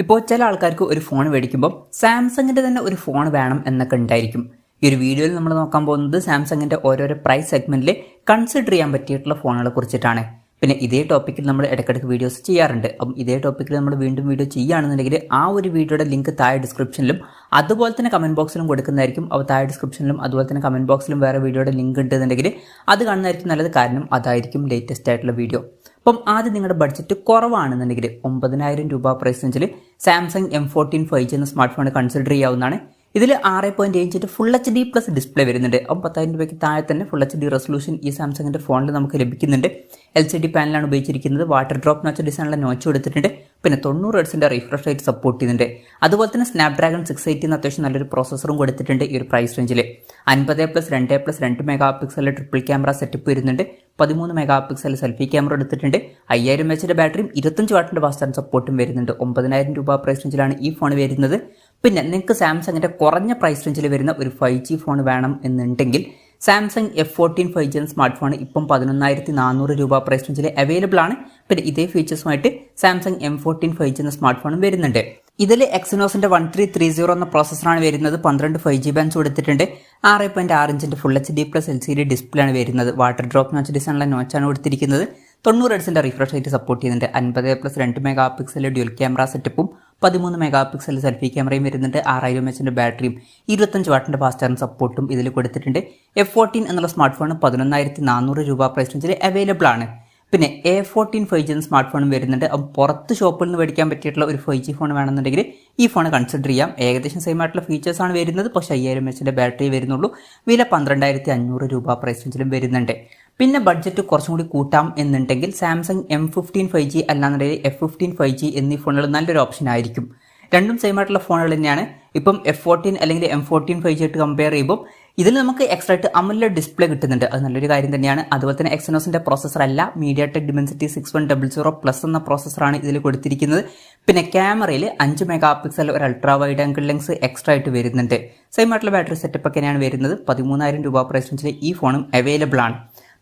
ഇപ്പോൾ ചില ആൾക്കാർക്ക് ഒരു ഫോൺ മേടിക്കുമ്പോൾ സാംസങ്ങിന്റെ തന്നെ ഒരു ഫോൺ വേണം എന്നൊക്കെ ഉണ്ടായിരിക്കും. ഈ ഒരു വീഡിയോയിൽ നമ്മൾ നോക്കാൻ പോകുന്നത് സാംസങ്ങിന്റെ ഓരോരോ പ്രൈസ് സെഗ്മെന്റിൽ കൺസിഡർ ചെയ്യാൻ പറ്റിയിട്ടുള്ള ഫോണുകളെ കുറിച്ചിട്ടാണ്. പിന്നെ ഇതേ ടോപ്പിക്കിൽ നമ്മൾ ഇടയ്ക്കിടയ്ക്ക് വീഡിയോസ് ചെയ്യാറുണ്ട്. അപ്പം ഇതേ ടോപ്പിക്കിൽ നമ്മൾ വീണ്ടും വീഡിയോ ചെയ്യുകയാണെന്നുണ്ടെങ്കിൽ ആ ഒരു വീഡിയോയുടെ ലിങ്ക് താഴെ ഡിസ്ക്രിപ്ഷനിലും അതുപോലെ തന്നെ കമന്റ് ബോക്സിലും കൊടുക്കുന്നതായിരിക്കും. അപ്പോൾ താഴെ ഡിസ്ക്രിപ്ഷനിലും അതുപോലെ തന്നെ കമന്റ് ബോക്സിലും വേറെ വീഡിയോയുടെ ലിങ്ക് ഉണ്ടെന്നുണ്ടെങ്കിൽ അത് കാണുന്നതായിരിക്കും നല്ലത്. കാരണം അതായിരിക്കും ലേറ്റസ്റ്റ് ആയിട്ടുള്ള വീഡിയോ. അപ്പം ആദ്യം നിങ്ങളുടെ ബഡ്ജറ്റ് കുറവാണെന്നുണ്ടെങ്കിൽ 9,000 രൂപ പ്രൈസ് റേഞ്ചിൽ സാംസങ് M14 5G എന്ന സ്മാർട്ട് ഫോൺ കൺസിഡർ ചെയ്യാവുന്നതാണ്. ഇതിൽ 6.7 ഫുൾ HD പ്ലസ് ഡിസ്പ്ലേ വരുന്നുണ്ട്. അപ്പം 10,000 രൂപയ്ക്ക് താഴെ തന്നെ ഫുൾ HD റെസൊല്യൂഷൻ ഈ സാംസങ്ങിന്റെ ഫോണിൽ നമുക്ക് ലഭിക്കുന്നുണ്ട്. LCD പാനലാണ് ഉപയോഗിച്ചിരിക്കുന്നത്. വാട്ടർ ഡ്രോപ്പ് നോച്ച് ഡിസൈനുള്ള നോച്ച് കൊടുത്തിട്ടുണ്ട്. പിന്നെ 90 ഹെർട്സിന്റെ റിഫ്രഷ് റേറ്റ് സപ്പോർട്ട് ചെയ്യുന്നുണ്ട്. അതുപോലെ തന്നെ സ്നാപ്ഡ്രാഗൺ 680 അത്യാവശ്യം നല്ലൊരു പ്രോസസറും കൊടുത്തിട്ടുണ്ട് ഈ ഒരു പ്രൈസ് റേഞ്ചിൽ. 50+2+2 മെഗാ പിക്സലിലെ ട്രിപ്പിൾ ക്യാമറ സെറ്റപ്പ് വരുന്നുണ്ട്. 13 മെഗാ പിക്സൽ സെൽഫി ക്യാമറ എടുത്തിട്ടുണ്ട്. 5000 mAh ബാറ്ററിയും 25 വാട്ടിന്റെ ഫാസ്റ്റ് ചാർജ് സപ്പോർട്ടും വരുന്നുണ്ട്. 9,000 രൂപ പ്രൈസ് റേഞ്ചിലാണ് ഈ ഫോൺ വരുന്നത്. പിന്നെ നിങ്ങൾക്ക് സാംസങ്ങിന്റെ കുറഞ്ഞ പ്രൈസ് റേഞ്ചിൽ വരുന്ന ഒരു 5G ഫോൺ വേണം എന്നുണ്ടെങ്കിൽ സാംസങ് F14 5G എന്ന സ്മാർട്ട് ഫോൺ ഇപ്പം 11,400 രൂപ പ്രൈസ് റേഞ്ചിൽ അവൈലബിൾ ആണ്. പിന്നെ ഇതേ ഫീച്ചേഴ്സുമായിട്ട് സാംസങ് M14 5G എന്ന സ്മാർട്ട് ഫോണും വരുന്നുണ്ട്. ഇതിൽ എക്സിനോസിന്റെ 1330 എന്ന പ്രോസസ്സറാണ് വരുന്നത്. 12 5G ബാൻഡ്സ് കൊടുത്തിട്ടുണ്ട്. 6.6 ഇഞ്ചിന്റെ full HD plus LCD display ആണ് വരുന്നത്. വാട്ടർ ഡ്രോപ്പ് നോച്ച് ഡിസൈനുള്ള നോച്ചാണ് കൊടുത്തിരിക്കുന്നത്. 90 ഹെർട്സിന്റെ റിഫ്രഷ് റേറ്റ് സപ്പോർട്ട് ചെയ്യുന്നുണ്ട്. 50+2 മെഗാ പിക്സൽ ഡ്യുവൽ ക്യാമറ സെറ്റപ്പും 13 മെഗാ പിക്സൽ സെൽഫി ക്യാമറയും വരുന്നുണ്ട്. 6000 mAh ബാറ്ററിയും 25 വാട്ടിന്റെ ഫാസ്റ്റ് ചാർജ് സപ്പോർട്ടും ഇതിൽ കൊടുത്തിട്ടുണ്ട്. F14 എന്നുള്ള സ്മാർട്ട് ഫോൺ 11,400 രൂപ പ്രൈസ് റേഞ്ചിൽ അവൈലബിൾ ആണ്. പിന്നെ A14 5G എന്ന സ്മാർട്ട് ഫോണും വരുന്നുണ്ട്. അപ്പം പുറത്ത് ഷോപ്പിൽ നിന്ന് മേടിക്കാൻ പറ്റിയിട്ടുള്ള ഒരു 5G ഫോൺ വേണമെന്നുണ്ടെങ്കിൽ ഈ ഫോൺ കൺസിഡർ ചെയ്യാം. ഏകദേശം സെയിം ആയിട്ടുള്ള ഫീച്ചേഴ്സ് ആണ് വരുന്നത്. പക്ഷേ 5000 mAh ബാറ്ററി വരുന്നുള്ളൂ. വില 12,500 രൂപ പ്രൈസ് റേഞ്ചിലും വരുന്നുണ്ട്. പിന്നെ ബഡ്ജറ്റ് കുറച്ചും കൂടി കൂട്ടാം എന്നുണ്ടെങ്കിൽ സാംസങ് M15 5G അല്ലാന്നുണ്ടെങ്കിൽ F15 5G എന്നീ ഫോണുകൾ നല്ലൊരു ഓപ്ഷൻ ആയിരിക്കും. രണ്ടും സെയിം ആയിട്ടുള്ള ഫോണുകൾ തന്നെയാണ്. ഇപ്പം F14 അല്ലെങ്കിൽ M14 5G ആയിട്ട് കമ്പയർ ചെയ്യുമ്പോൾ ഇതിൽ നമുക്ക് എക്സ്ട്രാ ആയിട്ട് AMOLED ഡിസ്പ്ലേ കിട്ടുന്നുണ്ട്. അത് നല്ലൊരു കാര്യം തന്നെയാണ്. അതുപോലെ തന്നെ എക്സിനോസിന്റെ പ്രോസസർ അല്ല, MediaTek Dimensity 6100 എന്ന പ്രോസസറാണ് ഇതിൽ കൊടുത്തിരിക്കുന്നത്. പിന്നെ ക്യാമറയിൽ 5 മെഗാ പിക്സൽ ഒരു ultra wide angle lens extra ആയിട്ട് വരുന്നുണ്ട്. സെയിം ആയിട്ടുള്ള ബാറ്ററി സെറ്റപ്പ് ഒക്കെയാണ് വരുന്നത്. 13,000 രൂപ പ്രൈസ് റേഞ്ചിൽ ഈ ഫോണും അവൈലബിൾ ആണ്.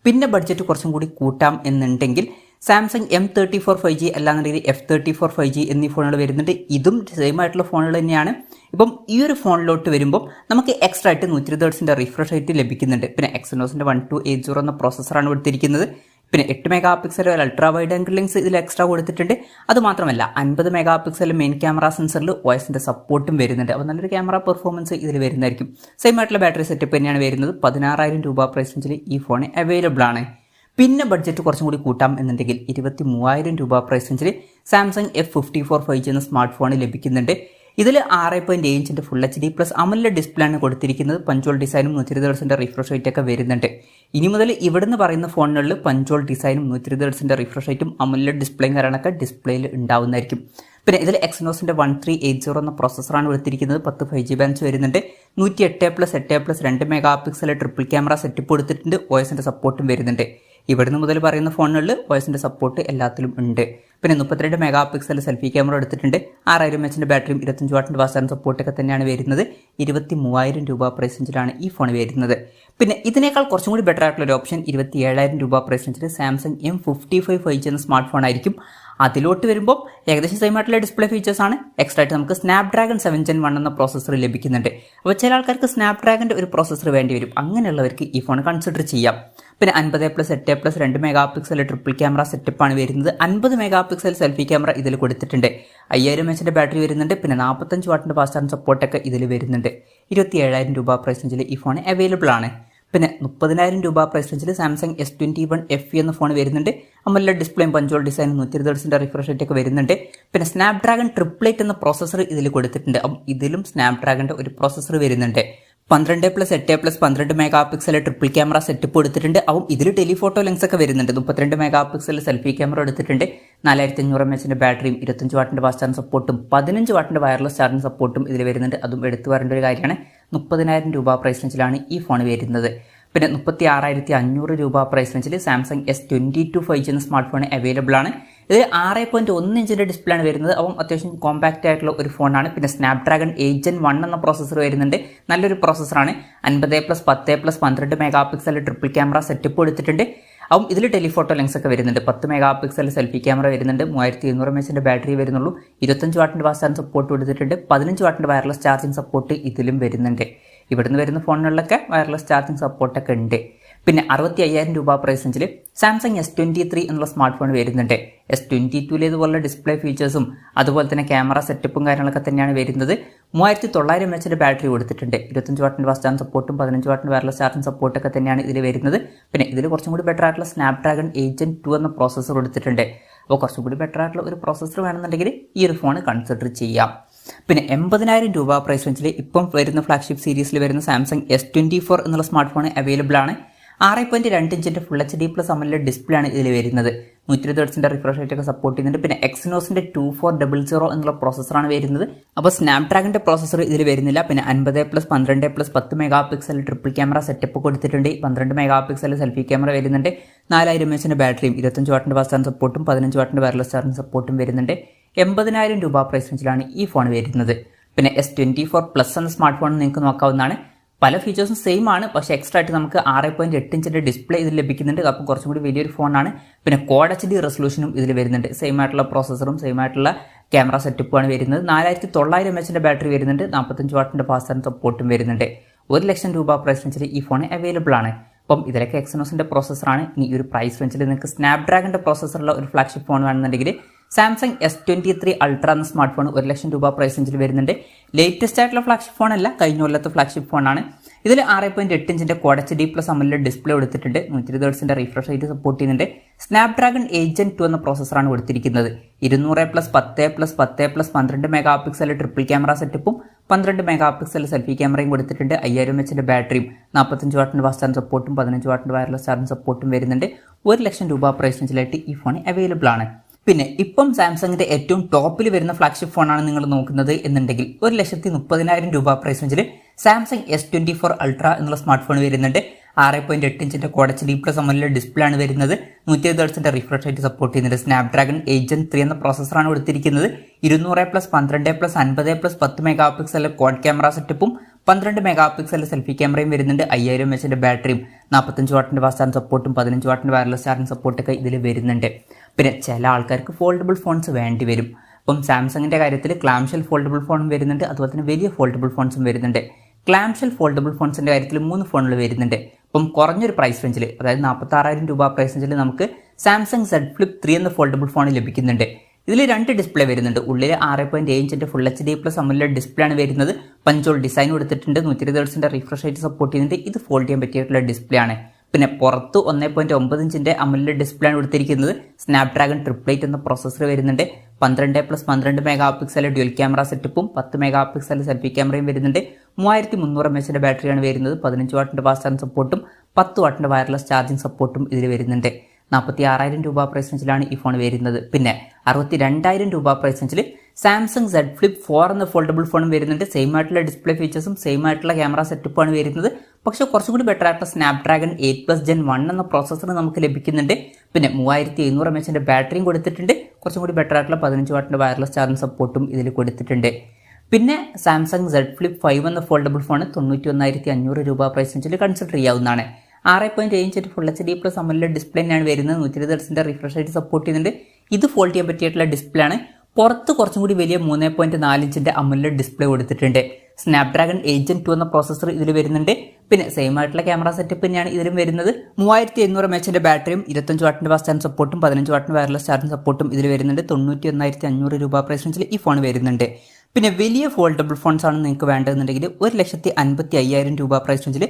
പിന്നെ ബഡ്ജറ്റ് കുറച്ചും കൂടി കൂട്ടാം എന്നുണ്ടെങ്കിൽ സാംസങ് M34 5G അല്ലാന്നുണ്ടെങ്കിൽ F34 5G എന്നീ ഫോണുകൾ വരുന്നുണ്ട്. ഇതും സെയിം ആയിട്ടുള്ള ഫോണുകൾ തന്നെയാണ്. ഇപ്പം ഈ ഒരു ഫോണിലോട്ട് വരുമ്പോൾ നമുക്ക് എക്സ്ട്രാ ആയിട്ട് 120 ഹെർട്സിന്റെ റിഫ്രഷ് റേറ്റ് ലഭിക്കുന്നുണ്ട്. പിന്നെ എക്സിനോസിന്റെ 1280 എന്ന പ്രോസസ്സറാണ് കൊടുത്തിരിക്കുന്നത്. പിന്നെ 8 mega pixel ultra wide angle lens ഇതിൽ എക്സ്ട്രാ കൊടുത്തിട്ടുണ്ട്. അത് മാത്രമല്ല 50 മെഗാ പിക്സൽ മെയിൻ ക്യാമറ സെൻസറിൽ OISന്റെ സപ്പോർട്ടും വരുന്നുണ്ട്. അപ്പോൾ നല്ലൊരു ക്യാമറ പെർഫോമൻസ് ഇതിൽ വരുന്നതായിരിക്കും. സെയിം ആയിട്ടുള്ള ബാറ്ററി സെറ്റപ്പ് തന്നെയാണ് വരുന്നത്. 16,000 രൂപ പ്രൈസ് റേഞ്ചിൽ ഈ ഫോൺ അവൈലബിൾ ആണ്. പിന്നെ ബഡ്ജറ്റ് കുറച്ചും കൂടി കൂട്ടാം എന്നുണ്ടെങ്കിൽ 23,000 രൂപ പ്രൈസ് റേഞ്ചിൽ സാംസങ് F54 5G എന്ന സ്മാർട്ട് ഫോൺ ലഭിക്കുന്നുണ്ട്. ഇതിൽ 6.7 ഇഞ്ചിന്റെ full HD plus AMOLED display ആണ് കൊടുത്തിരിക്കുന്നത്. പഞ്ചോൾ ഡിസൈനും 120 ഹെർട്സിന്റെ റിഫ്രഷ് റേറ്റ് ഒക്കെ വരുന്നുണ്ട്. ഇനി മുതൽ ഇവിടുന്ന് പറയുന്ന ഫോണുകളിൽ പഞ്ചോൾ ഡിസൈനും 120 ഹെർട്സിന്റെ റിഫ്രഷ് റേറ്റും AMOLED ഡിസ്പ്ലേയും കാര്യങ്ങളൊക്കെ ഡിസ്പ്ലേയിൽ ഉണ്ടാവുന്നതായിരിക്കും. പിന്നെ ഇതിൽ എക്സിനോസിന്റെ 1380 എന്ന പ്രോസസ്സറാണ് കൊടുത്തിരിക്കുന്നത്. 10 5G ബാൻഡ്സ് വരുന്നുണ്ട്. 108+8+2 mega pixel triple camera setup കൊടുത്തിട്ടുണ്ട്. OISന്റെ സപ്പോർട്ടും വരുന്നുണ്ട്. ഇവിടുന്ന് മുതൽ പറയുന്ന ഫോണുകളിൽ OISന്റെ സപ്പോർട്ട് എല്ലാത്തിലും ഉണ്ട്. പിന്നെ 32 മെഗാ പിക്സൽ സെൽഫി ക്യാമറ എടുത്തിട്ടുണ്ട്. 6000 mAh ബാറ്ററിയും 25 വാട്ടിന്റെ ഫാസ്റ്റ് ചാർജ് സപ്പോർട്ടൊക്കെ തന്നെയാണ് വരുന്നത്. 23,000 രൂപ പ്രൈസ് റേഞ്ചിലാണ് ഈ ഫോൺ വരുന്നത്. പിന്നെ ഇതിനേക്കാൾ കുറച്ചും കൂടി ബെറ്റർ ആയിട്ടുള്ള ഒരു ഓപ്ഷൻ 27,000 രൂപ പ്രൈസ് റേഞ്ചിൽ സാംസങ് M55 5G എന്ന സ്മാർട്ട് ഫോൺ ആയിരിക്കും. അതിലോട്ട് വരുമ്പോൾ ഏകദേശം സെയിം ആയിട്ടുള്ള ഡിസ്പ്ലേ ഫീച്ചേഴ്സ് ആണ്. എക്സ്ട്രാ ആയിട്ട് നമുക്ക് സ്നാപ്ഡ്രാഗൺ 7 Gen 1 എന്ന പ്രോസസ്സർ ലഭിക്കുന്നുണ്ട്. അപ്പോൾ ചില ആൾക്കാർക്ക് സ്നാപ്ഡ്രാഗന്റെ ഒരു പ്രോസസ്സർ വേണ്ടി വരും. അങ്ങനെയുള്ളവർക്ക് ഈ ഫോൺ കൺസിഡർ ചെയ്യാം. പിന്നെ 50+8+2 mega pixel triple camera setup ആണ് വരുന്നത്. 50 മെഗാ പിക്സൽ സെൽഫി ക്യാമറ ഇതിൽ കൊടുത്തിട്ടുണ്ട്. 5000 mAh ബാറ്ററി വരുന്നുണ്ട്. പിന്നെ 45 വാട്ടിന്റെ ഫാസ്റ്റ് ചാർജ് സപ്പോർട്ടൊക്കെ ഇതിൽ വരുന്നുണ്ട്. 27,000 രൂപ പ്രൈസ് റേഞ്ചിൽ ഈ ഫോൺ അവൈലബിൾ ആണ്. പിന്നെ 30,000 രൂപ പ്രൈസ് റേഞ്ചിൽ സാംസങ് S21 FE എന്ന ഫോൺ വരുന്നുണ്ട്. AMOLED ഡിസ്പ്ലേയും പഞ്ചോൾ ഡിസൈനും 120 ഹെർട്സിന്റെ റിഫ്രഷ് റേറ്റ് ഒക്കെ വരുന്നുണ്ട്. പിന്നെ സ്നാപ്ഡ്രാഗൺ 888 എന്ന പ്രോസസ്സർ ഇതിൽ കൊടുത്തിട്ടുണ്ട്. അപ്പം ഇതിലും സ്നാപ്ഡ്രാഗന്റെ ഒരു പ്രോസസ്സർ വരുന്നുണ്ട്. 12+8+12 mega pixel triple camera setup കൊടുത്തിട്ടുണ്ട്. അപ്പം ഇതിൽ ടെലിഫോട്ടോ ലെൻസ് ഒക്കെ വരുന്നുണ്ട്. 32 മെഗാ പിക്സൽ സെൽഫി ക്യാമറ എടുത്തിട്ടുണ്ട്. 4500 mAh ബാറ്ററിയും 25 വാട്ടിന്റെ ഫാസ്റ്റ് ചാർജ് സപ്പോർട്ടും 15 വാട്ടിന്റെ വയർലെസ് ചാർജിംഗ് സപ്പോർട്ടും ഇതിൽ വരുന്നുണ്ട്. അതും എടുത്തു വരേണ്ട ഒരു കാര്യമാണ്. 30,000 രൂപ പ്രൈസ് റേഞ്ചിലാണ് ഈ ഫോൺ വരുന്നത്. പിന്നെ 36,500 രൂപ പ്രൈസ് റേഞ്ചിൽ സാംസങ് S22 5G എന്ന സ്മാർട്ട് ഫോൺ അവൈലബിൾ ആണ്. ഇതിൽ 6.1 ഇഞ്ചിൻ്റെ ഡിസ്പ്ലേ ആണ് വരുന്നത്. അപ്പം അത്യാവശ്യം കോമ്പാക്റ്റ് ആയിട്ടുള്ള ഒരു ഫോണാണ്. പിന്നെ സ്നാപ്ഡ്രാഗൺ 8 Gen 1 എന്ന പ്രോസസ്സർ വരുന്നുണ്ട്. നല്ലൊരു പ്രോസസ്സറാണ്. 50+10+12 mega pixel triple camera setup എടുത്തിട്ടുണ്ട്. അപ്പം ഇതിൽ ടെലിഫോട്ടോ ലെൻസ് ഒക്കെ വരുന്നുണ്ട്. 10 മെഗാ പിക്സൽ സെൽഫി ക്യാമറ വരുന്നുണ്ട്. 3700 mAh ബാറ്ററി വരുന്നുള്ളൂ. 25 വാട്ടിൻ്റെ ഫാസ്റ്റ് ചാർജിംഗ് സപ്പോർട്ട് കൊടുത്തിട്ടുണ്ട്. 15 വാട്ടിൻ്റെ വയർലെസ് ചാർജിംഗ് സപ്പോർട്ട് ഇതിലും വരുന്നുണ്ട്. ഇവിടുന്ന് വരുന്ന ഫോണുകളിലൊക്കെ വയർലെസ് ചാർജിംഗ് സപ്പോർട്ടൊക്കെ ഉണ്ട്. പിന്നെ 65,000 രൂപ പ്രൈസ് റേഞ്ചിൽ സാംസങ് S23 എന്നുള്ള സ്മാർട്ട് ഫോൺ വരുന്നുണ്ട്. S22 ഇതുപോലുള്ള ഡിസ്പ്ലേ ഫീച്ചേഴ്സും അതുപോലെ തന്നെ ക്യാമറ സെറ്റപ്പും കാര്യങ്ങളൊക്കെ തന്നെയാണ് വരുന്നത്. 3900 mAh ബാറ്ററി കൊടുത്തിട്ടുണ്ട്. 25 വാട്ടിൻ്റെ ഫാസ്റ്റ് ചാർജിംഗ് സപ്പോർട്ടും 15 വാട്ടിൻ്റെ വയർലെസ് ചാർജിംഗ് സപ്പോർട്ടൊക്കെ തന്നെയാണ് ഇതിൽ വരുന്നത്. പിന്നെ ഇതിൽ കുറച്ചും കൂടി ബെറ്റർ ആയിട്ടുള്ള സ്നാപ്ഡ്രാഗൺ 8 Gen 2 എന്ന പ്രോസസ്സർ കൊടുത്തിട്ടുണ്ട്. അപ്പോൾ കുറച്ചും കൂടി ബെറ്റർ ആയിട്ടുള്ള ഒരു പ്രോസസ്സർ വേണമെന്നുണ്ടെങ്കിൽ ഈ ഒരു ഫോൺ കൺസിഡർ ചെയ്യാം. പിന്നെ 80,000 രൂപ പ്രൈസ് റേഞ്ചിൽ ഇപ്പം വരുന്ന ഫ്ലാഗ്ഷിപ്പ് സീരീസിൽ വരുന്ന സാംസങ് S24 എന്നുള്ള സ്മാർട്ട് ഫോൺ അവൈലബിൾ ആണ്. 6.2 ഇഞ്ചിൻ്റെ ഫുൾ HD+ AMOLED ഡിസ്പ്ലേ ആണ് ഇതിൽ വരുന്നത്. 120 Hz റിഫ്രഷ് റേറ്റ് ഒക്കെ സപ്പോർട്ട് ചെയ്യുന്നുണ്ട്. പിന്നെ എക്സിനോസിന്റെ 2400 എന്നുള്ള പ്രോസസ്സറാണ് വരുന്നത്. അപ്പോൾ സ്നാപ്ഡ്രാഗണിന്റെ പ്രോസസ്സർ ഇതിൽ വരുന്നില്ല. പിന്നെ 50+12+10 mega pixel triple camera setup കൊടുത്തിട്ടുണ്ട്. 12 മെഗാ പിക്സൽ സെൽഫി ക്യാമറ വരുന്നുണ്ട്. 4000 mAh ബാറ്ററിയും 25 വാട്ടിൻ്റെ ഫാസ്റ്റ് ചാർജിംഗ് സപ്പോർട്ടും 15 വാട്ടിൻ്റെ വയർലെസ് ചാർജിംഗ് സപ്പോർട്ടും വരുന്നുണ്ട്. 80,000 രൂപ പ്രൈസ് റേഞ്ചിലാണ് ഈ ഫോൺ വരുന്നത്. പിന്നെ S24 Plus എന്ന സ്മാർട്ട് ഫോൺ നിങ്ങൾക്ക് നോക്കാവുന്നതാണ്. പല ഫീച്ചേഴ്സും സെയിം ആണ്, പക്ഷേ എക്സ്ട്രാ ആയിട്ട് നമുക്ക് 6.8 ഇഞ്ചിൻ്റെ ഡിസ്പ്ലേ ഇതിൽ ലഭിക്കുന്നുണ്ട്. അപ്പോൾ കുറച്ചും കൂടി വലിയൊരു ഫോണാണ്. പിന്നെ Quad HD റെസൊല്യൂഷനും ഇതിൽ വരുന്നുണ്ട്. സെയിം ആയിട്ടുള്ള പ്രോസസ്സറും സെയിം ആയിട്ടുള്ള ക്യാമറ സെറ്റപ്പുമാണ് വരുന്നത്. 4900 mAh ബാറ്ററി വരുന്നുണ്ട്. 45 വാട്ടിൻ്റെ ഫാസ്റ്റ് ചാർജിംഗ് സപ്പോർട്ടും വരുന്നുണ്ട്. 1,00,000 രൂപ പ്രൈസ് റേഞ്ചിൽ ഈ ഫോൺ അവൈലബിൾ ആണ്. അപ്പം ഇതിലൊക്കെ എക്സിനോസിന്റെ പ്രോസസ്സറാണ്. ഇനി ഈ ഒരു പ്രൈസ് റേഞ്ചിൽ നിങ്ങൾക്ക് സ്നാപ്ഡ്രാഗണിന്റെ പ്രോസസ്സറുള്ള ഒരു ഫ്ലാഗ്ഷിപ്പ് ഫോൺ വേണമെന്നുണ്ടെങ്കിൽ സാംസങ് S23 Ultra എന്ന സ്മാർട്ട് ഫോൺ 1,00,000 രൂപ പ്രൈസ് റേഞ്ചിൽ വരുന്നുണ്ട്. ലേറ്റസ്റ്റ് ആയിട്ടുള്ള ഫ്ലാഗ്ഷിപ്പ് ഫോൺ അല്ല, കഴിഞ്ഞ കൊല്ലത്തെ ഫ്ലാഗ്ഷിപ്പ് ഫോണാണ്. ഇതിൽ 6.8 ഇഞ്ചിൻ്റെ Quad HD+ AMOLED ഡിസ്പ്ലേ കൊടുത്തിട്ടുണ്ട്. 120 Hz റിഫ്രഷ് റേറ്റ് സപ്പോർട്ട് ചെയ്യുന്നുണ്ട്. സ്നാപ്ഡ്രാഗൺ 8 Gen 2 എന്ന പ്രോസസ്സറാണ് കൊടുത്തിരിക്കുന്നത്. 200+10+10+12 മെഗാ പിക്സൽ ട്രിപ്പിൾ ക്യാമറ സെറ്റപ്പും 12 മെഗാ പിക്സൽ സെൽഫി ക്യാമറയും കൊടുത്തിട്ടുണ്ട്. 5000 mAh ബാറ്ററിയും 45 വാട്ടിൻ്റെ ഫാസ്റ്റ് ചാർജിംഗ് സപ്പോർട്ടും 15 വാട്ടിൻ്റെ വയർലെസ് ചാർജിംഗ് സപ്പോർട്ടും വരുന്നുണ്ട്. 1,00,000 രൂപ പ്രൈസ് റേഞ്ചിലായിട്ട് ഈ ഫോൺ അവൈലബിൾ ആണ്. പിന്നെ ഇപ്പം സാംസങ്ങിന്റെ ഏറ്റവും ടോപ്പിൽ വരുന്ന ഫ്ലാഗ്ഷിപ്പ് ഫോണാണ് നിങ്ങൾ നോക്കുന്നത് എന്നുണ്ടെങ്കിൽ 1,30,000 രൂപ പ്രൈസ് റേഞ്ചിൽ സാംസങ് S24 Ultra എന്നുള്ള സ്മാർട്ട് ഫോൺ വരുന്നുണ്ട്. 6.8 ഇഞ്ചിൻ്റെ Quad HD+ AMOLED ഡിസ്പ്ലേ ആണ് വരുന്നത്. 120 Hz റിഫ്രഷ് റേറ്റ് സപ്പോർട്ട് ചെയ്യുന്നുണ്ട്. സ്നാപ്ഡ്രാഗൺ 8 Gen 3 എന്ന പ്രോസസ്സറാണ് കൊടുത്തിരിക്കുന്നത്. 200+12+10 മെഗാ പിക്സൽ ക്വാഡ് ക്യാമറ സെറ്റപ്പും 12 മെഗാ പിക്സൽ സെൽഫി ക്യാമറയും വരുന്നുണ്ട്. 5000 mAh ബാറ്ററിയും 45 വാട്ടിൻ്റെ ഫാസ്റ്റ് ചാർജിംഗ് സപ്പോർട്ടും 15 വാട്ടിൻ്റെ വയർലെസ് ചാർജിംഗ് സപ്പോർട്ടൊക്കെ ഇതിൽ വരുന്നുണ്ട്. പിന്നെ ചില ആൾക്കാർക്ക് ഫോൾഡബിൾ ഫോൺസ് വേണ്ടി വരും. അപ്പം സാംസങ്ങിൻ്റെ കാര്യത്തിൽ ക്ലാംഷെൽ ഫോൾഡബിൾ ഫോണും വരുന്നുണ്ട്. അതുപോലെ തന്നെ വലിയ ഫോൾഡബിൾ ഫോൺസും വരുന്നുണ്ട്. ക്ലാംഷെൽ ഫോൾഡബിൾ ഫോൺസിൻ്റെ കാര്യത്തിൽ 3 ഫോണുകൾ വരുന്നുണ്ട്. അപ്പം കുറഞ്ഞൊരു പ്രൈസ് റേഞ്ചിൽ, അതായത് 46,000 രൂപ പ്രൈസ് റേഞ്ചിൽ നമുക്ക് സാംസങ് Z Flip 3 എന്ന ഫോൾഡബിൾ ഫോൺ ലഭിക്കുന്നുണ്ട്. ഇതിൽ 2 ഡിസ്പ്ലേ വരുന്നുണ്ട്. ഉള്ളിൽ 6.7 ഇഞ്ചിൻ്റെ ഫുൾ HD+ AMOLED ഡിസ്പ്ലേ ആണ് വരുന്നത്. പഞ്ചോൾ ഡിസൈൻ കൊടുത്തിട്ടുണ്ട്. 120 Hz റിഫ്രഷ് റേറ്റ് സപ്പോർട്ട് ചെയ്യുന്നുണ്ട്. ഇത് ഫോൾഡ് ചെയ്യാൻ പറ്റിയിട്ടുള്ള ഡിസ്പ്ലേ ആണ്. പിന്നെ പുറത്ത് 1.9 ഇഞ്ചിൻ്റെ AMOLED ഡിസ്പ്ലേ ആണ് കൊടുത്തിരിക്കുന്നത്. സ്നാപ്ഡ്രാഗൺ 888 എന്ന പ്രോസസ്സർ വരുന്നുണ്ട്. 12+12 മെഗാ പിക്സൽ ഡ്യുവൽ ക്യാമറ സെറ്റപ്പും 10 മെഗാ പിക്സൽ സെൽഫി ക്യാമറയും വരുന്നുണ്ട്. 3300 mAh ബാറ്ററിയാണ് വരുന്നത്. 15 വാട്ടിൻ്റെ ഫാസ്റ്റ് ചാർജിംഗ് സപ്പോർട്ടും 10 വാട്ടിൻ്റെ വയർലെസ് ചാർജിംഗ് സപ്പോർട്ടും ഇതിൽ വരുന്നുണ്ട്. 46,000 രൂപ പ്രൈസ് റേഞ്ചിലാണ് ഈ ഫോൺ വരുന്നത്. പിന്നെ 62,000 രൂപ പ്രൈസ് റേഞ്ചിൽ സാംസങ് Z Flip 4 എന്ന ഫോൾഡബിൾ ഫോണും വരുന്നുണ്ട്. സെയിം ആയിട്ടുള്ള ഡിസ്പ്ലേ ഫീച്ചേഴ്സും സെയിം ആയിട്ടുള്ള ക്യാമറ സെറ്റപ്പാണ് വരുന്നത്. പക്ഷേ കുറച്ചും കൂടി ബെറ്റർ ആയിട്ടുള്ള സ്നാപ്ഡ്രാഗൺ 8+ Gen 1 എന്ന പ്രോസസ്സർ നമുക്ക് ലഭിക്കുന്നുണ്ട്. പിന്നെ 3700 mAh ബാറ്ററിയും കൊടുത്തിട്ടുണ്ട്. കുറച്ചും കൂടി ബെറ്റർ ആയിട്ടുള്ള 15 വാട്ടിൻ്റെ വയർലെസ് ചാർജിംഗ് സപ്പോർട്ടും ഇതിൽ കൊടുത്തിട്ടുണ്ട്. പിന്നെ സാംസങ് Z Flip 5 എന്ന ഫോൾഡബിൾ ഫോൺ 91,500 രൂപ പ്രൈസ് റേഞ്ചിൽ കൺസിഡർ ചെയ്യാവുന്നതാണ്. 6.7 ഇഞ്ചിൻ്റെ ഫുൾ HD+ AMOLED ഡിസ്പ്ലേ തന്നെയാണ് വരുന്നത്. 120 Hz റിഫ്രഷ് റേറ്റ് സപ്പോർട്ട് ചെയ്യുന്നുണ്ട്. ഇത് ഫോൾഡ് ചെയ്യാൻ പറ്റിയിട്ടുള്ള ഡിസ്പ്ലേ ആണ്. പുറത്ത് കുറച്ചും കൂടി വലിയ 3.4 ഇഞ്ചിൻ്റെ AMOLED ഡിസ്പ്ലേ കൊടുത്തിട്ടുണ്ട്. സ്നാപ്ഡ്രാഗൺ 8 Gen 2 എന്ന പ്രോസസ്സർ ഇതിൽ വരുന്നുണ്ട്. പിന്നെ സെയിം ആയിട്ടുള്ള ക്യാമറ സെറ്റപ്പ് തന്നെയാണ് ഇതിലും വരുന്നത്. 3700 mAh ബാറ്ററിയും 25 വാട്ടിൻ്റെ ഫാസ്റ്റ് ചാർജിംഗ് സപ്പോർട്ടും 15 വാട്ടിൻ്റെ വയർലെസ് ചാർജിംഗ് സപ്പോർട്ടും ഇതിൽ വരുന്നുണ്ട്. 91,500 രൂപ പ്രൈസ് റേഞ്ചിൽ ഈ ഫോൺ വരുന്നുണ്ട്. പിന്നെ വലിയ ഫോൾഡബിൾ ഫോൺസ് ആണ് നിങ്ങൾക്ക് വേണ്ടതെന്നുണ്ടെങ്കിൽ 1,55,000 രൂപ പ്രൈസ് റേഞ്ചിൽ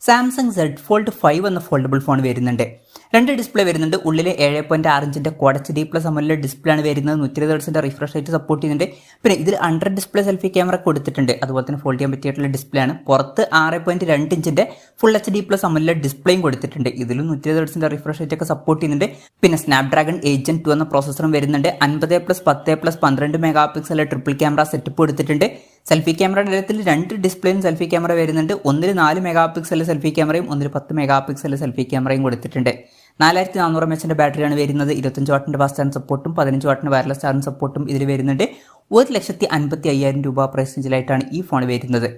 സാംസങ് Z Fold 5 എന്ന ഫോൾഡബിൾ ഫോൺ വരുന്നുണ്ട്. 2 ഡിസ്പ്ലേ വരുന്നുണ്ട്. ഉള്ളിൽ 7.6 ഇഞ്ചിൻ്റെ Quad HD+ AMOLED ഡിസ്പ്ലേ ആണ് വരുന്നത്. 120 Hz റിഫ്രഷ് റേറ്റ് സപ്പോർട്ട് ചെയ്യുന്നുണ്ട്. പിന്നെ ഇതിൽ 100 ഡിസ്പ്ലേ സെൽഫി ക്യാമറ കൊടുത്തിട്ടുണ്ട്. അതുപോലെ തന്നെ ഫോൾഡ് ചെയ്യാൻ പറ്റിയിട്ടുള്ള ഡിസ്പ്ലേ ആണ്. പുറത്ത് 6.2 ഇഞ്ചിൻ്റെ ഫുൾ HD+ AMOLED ഡിസ്പ്ലേയും കൊടുത്തിട്ടുണ്ട്. ഇതിലും 120 Hz റിഫ്രഷ് റേറ്റ് ഒക്കെ സപ്പോർട്ട് ചെയ്യുന്നുണ്ട്. പിന്നെ സ്നാപ്ഡ്രാഗൺ 8 Gen 2 എന്ന പ്രോസസ്സറും വരുന്നുണ്ട്. 50+10+12 mega pixel triple camera setup കൊടുത്തിട്ടുണ്ട്. സെൽഫി ക്യാമറയുടെ കാര്യത്തിൽ 2 ഡിസ്പ്ലേയും സെൽഫി ക്യാമറ വരുന്നുണ്ട്. ഒന്നിൽ 4 മെഗാ പിക്സൽ സെൽഫി ക്യാമറയും ഒന്നിൽ 10 മെഗാ പിക്സൽ സെൽഫി ക്യാമറയും കൊടുത്തിട്ടുണ്ട്. 4400 mAh ബാറ്ററിയാണ് വരുന്നത്. 25 വാട്ടിന്റെ ഫാസ്റ്റ് ചാർജ് സപ്പോർട്ടും 15 വാട്ടിന്റെ വയർലെസ് ചാർജിംഗ് സപ്പോർട്ടും ഇതിൽ വരുന്നുണ്ട്. 1,55,000 രൂപ പ്രൈസ് റേഞ്ചിലായിട്ടാണ് ഈ ഫോൺ വരുന്നത്.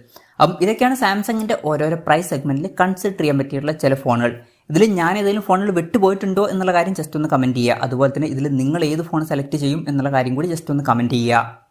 അപ്പം ഇതൊക്കെയാണ് സാംസങ്ങിന്റെ ഓരോരോ പ്രൈസ് സെഗ്മെന്റിൽ കൺസിഡർ ചെയ്യാൻ പറ്റിയിട്ടുള്ള ചില ഫോണുകൾ. ഇതിൽ ഞാൻ ഏതെങ്കിലും ഫോണുകൾ വിട്ടുപോയിട്ടുണ്ടോ എന്നുള്ള കാര്യം ജസ്റ്റ് ഒന്ന് കമന്റ് ചെയ്യുക. അതുപോലെ തന്നെ ഇതിൽ നിങ്ങൾ ഏത് ഫോൺ സെലക്ട് ചെയ്യും എന്നുള്ള കാര്യം കൂടി ജസ്റ്റ് ഒന്ന് കമന്റ് ചെയ്യുക.